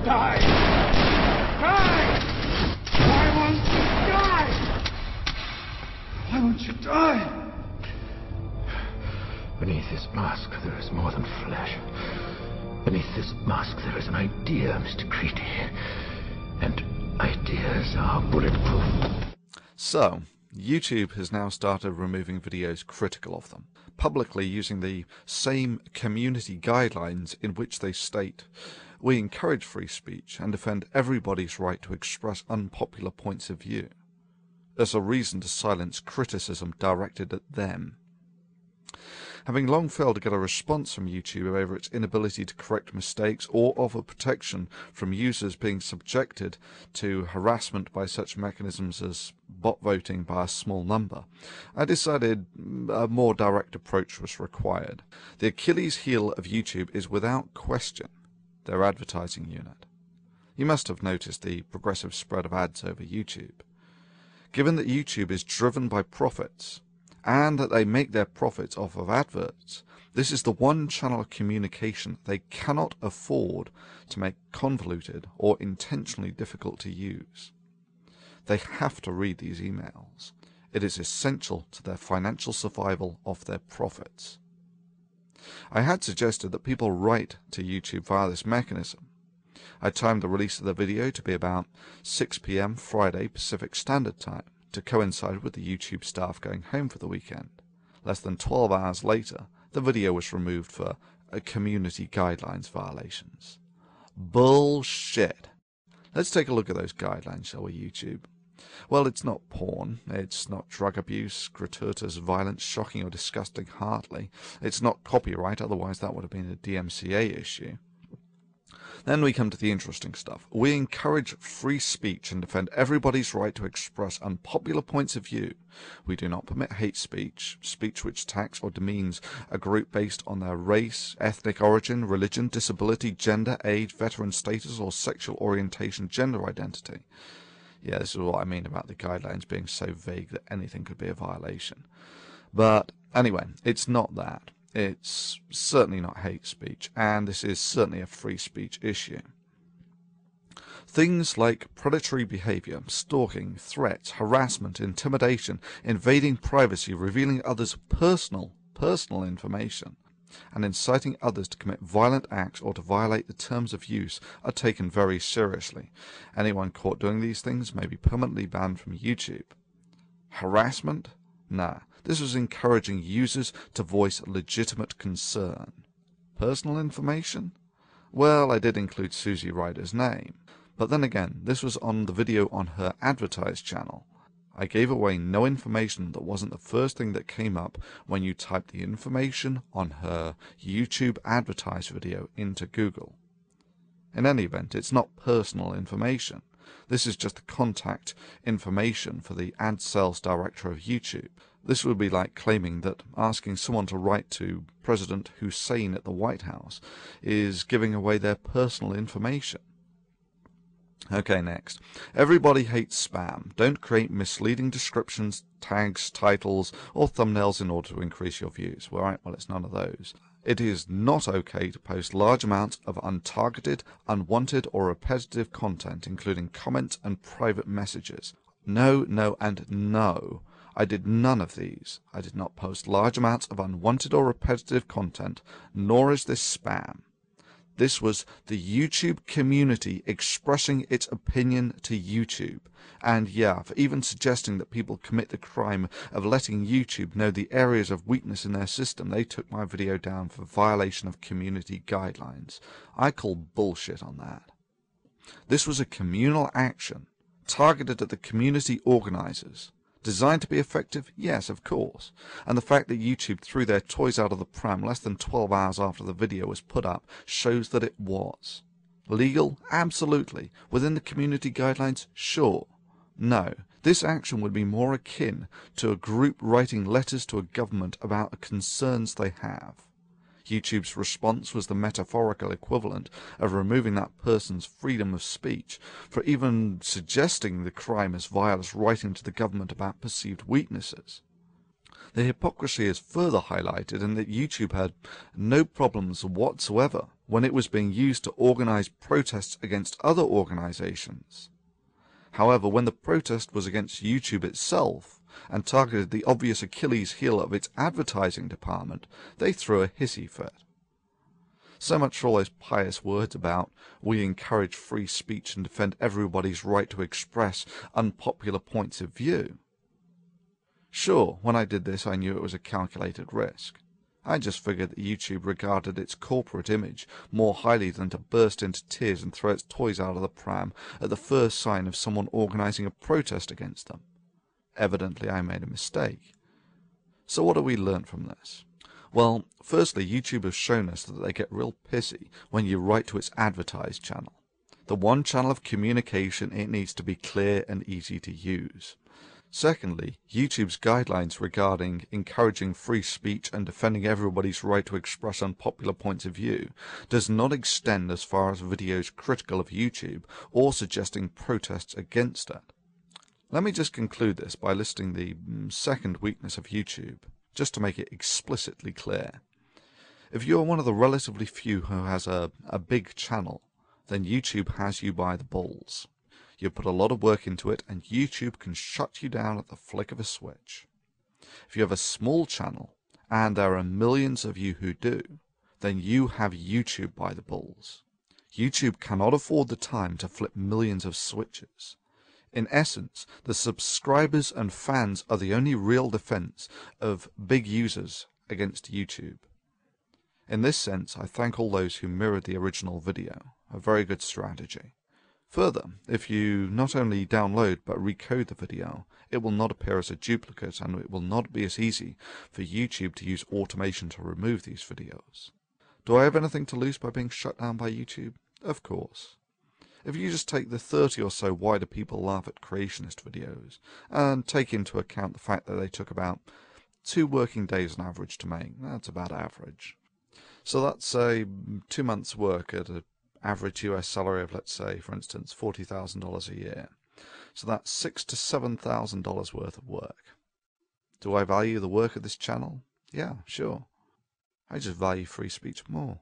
Die! Die! Why won't you die? Why won't you die? Beneath this mask, there is more than flesh. Beneath this mask, there is an idea, Mr. Creedy. And ideas are bulletproof. So, YouTube has now started removing videos critical of them, publicly using the same community guidelines in which they state, "We encourage free speech and defend everybody's right to express unpopular points of view," as a reason to silence criticism directed at them. Having long failed to get a response from YouTube over its inability to correct mistakes or offer protection from users being subjected to harassment by such mechanisms as bot voting by a small number, I decided a more direct approach was required. The Achilles heel of YouTube is without question their advertising unit. You must have noticed the progressive spread of ads over YouTube. Given that YouTube is driven by profits, and that they make their profits off of adverts, this is the one channel of communication they cannot afford to make convoluted or intentionally difficult to use. They have to read these emails. It is essential to their financial survival of their profits. I had suggested that people write to YouTube via this mechanism. I timed the release of the video to be about 6 p.m. Friday Pacific Standard Time, to coincide with the YouTube staff going home for the weekend. Less than 12 hours later, the video was removed for community guidelines violations. Bullshit. Let's take a look at those guidelines, shall we, YouTube? Well, it's not porn, it's not drug abuse, gratuitous violence, shocking or disgusting hardly, it's not copyright, otherwise that would have been a DMCA issue. Then we come to the interesting stuff. We encourage free speech and defend everybody's right to express unpopular points of view. We do not permit hate speech, speech which attacks or demeans a group based on their race, ethnic origin, religion, disability, gender, age, veteran status, or sexual orientation, gender identity. Yeah, this is what I mean about the guidelines being so vague that anything could be a violation. But anyway, it's not that. It's certainly not hate speech, and this is certainly a free speech issue. Things like predatory behavior, stalking, threats, harassment, intimidation, invading privacy, revealing others' personal information, and inciting others to commit violent acts or to violate the terms of use are taken very seriously. Anyone caught doing these things may be permanently banned from YouTube. Harassment? Nah. This was encouraging users to voice legitimate concern. Personal information? Well, I did include Susie Ryder's name. But then again, this was on the video on her advertised channel. I gave away no information that wasn't the first thing that came up when you typed the information on her YouTube advertised video into Google. In any event, it's not personal information. This is just the contact information for the ad sales director of YouTube. This would be like claiming that asking someone to write to President Hussein at the White House is giving away their personal information. Okay, next. Everybody hates spam. Don't create misleading descriptions, tags, titles, or thumbnails in order to increase your views. Well, it's none of those. It is not okay to post large amounts of untargeted, unwanted, or repetitive content, including comments and private messages. No, no, and no. I did none of these. I did not post large amounts of unwanted or repetitive content, nor is this spam. This was the YouTube community expressing its opinion to YouTube. And yeah, for even suggesting that people commit the crime of letting YouTube know the areas of weakness in their system, they took my video down for violation of community guidelines. I call bullshit on that. This was a communal action, targeted at the community organizers. Designed to be effective? Yes, of course. And the fact that YouTube threw their toys out of the pram less than 12 hours after the video was put up shows that it was. Legal? Absolutely. Within the community guidelines? Sure. No. This action would be more akin to a group writing letters to a government about the concerns they have. YouTube's response was the metaphorical equivalent of removing that person's freedom of speech for even suggesting the crime as vile as writing to the government about perceived weaknesses. The hypocrisy is further highlighted in that YouTube had no problems whatsoever when it was being used to organize protests against other organizations. However, when the protest was against YouTube itself and targeted the obvious Achilles heel of its advertising department, they threw a hissy fit. So much for all those pious words about we encourage free speech and defend everybody's right to express unpopular points of view. Sure, when I did this I knew it was a calculated risk. I just figured that YouTube regarded its corporate image more highly than to burst into tears and throw its toys out of the pram at the first sign of someone organizing a protest against them. Evidently I made a mistake. So what do we learn from this? Well, firstly, YouTube has shown us that they get real pissy when you write to its advertised channel. The one channel of communication, it needs to be clear and easy to use. Secondly, YouTube's guidelines regarding encouraging free speech and defending everybody's right to express unpopular points of view does not extend as far as videos critical of YouTube or suggesting protests against it. Let me just conclude this by listing the second weakness of YouTube, just to make it explicitly clear. If you are one of the relatively few who has a big channel, then YouTube has you by the balls. You put a lot of work into it, and YouTube can shut you down at the flick of a switch. If you have a small channel, and there are millions of you who do, then you have YouTube by the balls. YouTube cannot afford the time to flip millions of switches. In essence, the subscribers and fans are the only real defense of big users against YouTube. In this sense, I thank all those who mirrored the original video, a very good strategy. Further, if you not only download but recode the video, it will not appear as a duplicate and it will not be as easy for YouTube to use automation to remove these videos. Do I have anything to lose by being shut down by YouTube? Of course. If you just take the 30 or so why do people laugh at creationist videos and take into account the fact that they took about 2 working days on average to make, that's about average. So that's say 2 months work at an average US salary of, let's say, for instance, $40,000 a year. So that's $6,000 to $7,000 worth of work. Do I value the work of this channel? Yeah, sure. I just value free speech more.